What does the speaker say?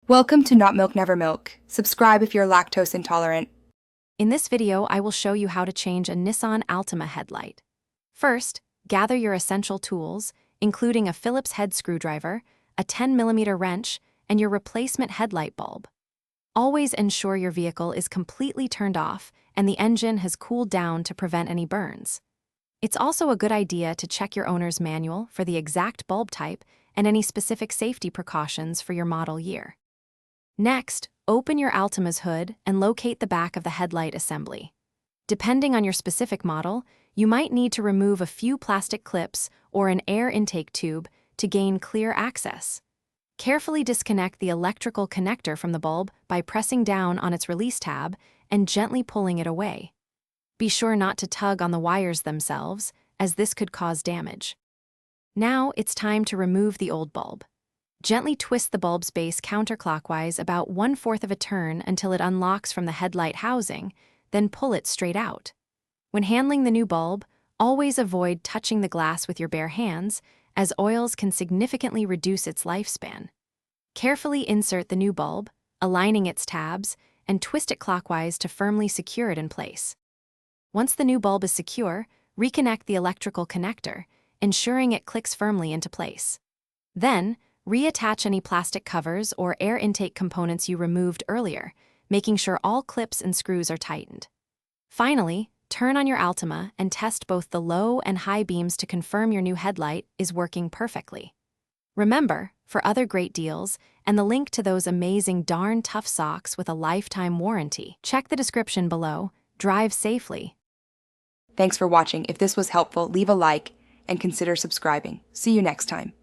Welcome to Not Milk Never Milk. Subscribe if you're lactose intolerant. In this video, I will show you how to change a Nissan Altima headlight. First, gather your essential tools, including a Phillips head screwdriver, a 10mm wrench, and your replacement headlight bulb. Always ensure your vehicle is completely turned off and the engine has cooled down to prevent any burns. It's also a good idea to check your owner's manual for the exact bulb type and any specific safety precautions for your model year. Next, open your Altima's hood and locate the back of the headlight assembly. Depending on your specific model, you might need to remove a few plastic clips or an air intake tube to gain clear access. Carefully disconnect the electrical connector from the bulb by pressing down on its release tab and gently pulling it away. Be sure not to tug on the wires themselves, as this could cause damage. Now it's time to remove the old bulb. Gently twist the bulb's base counterclockwise about 1/4 of a turn until it unlocks from the headlight housing, then pull it straight out. When handling the new bulb, always avoid touching the glass with your bare hands, as oils can significantly reduce its lifespan. Carefully insert the new bulb, aligning its tabs, and twist it clockwise to firmly secure it in place. Once the new bulb is secure, reconnect the electrical connector, ensuring it clicks firmly into place. Then, reattach any plastic covers or air intake components you removed earlier, making sure all clips and screws are tightened. Finally, turn on your Altima and test both the low and high beams to confirm your new headlight is working perfectly. Remember, for other great deals and the link to those amazing darn tough socks with a lifetime warranty, check the description below. Drive safely. Thanks for watching. If this was helpful, leave a like and consider subscribing. See you next time.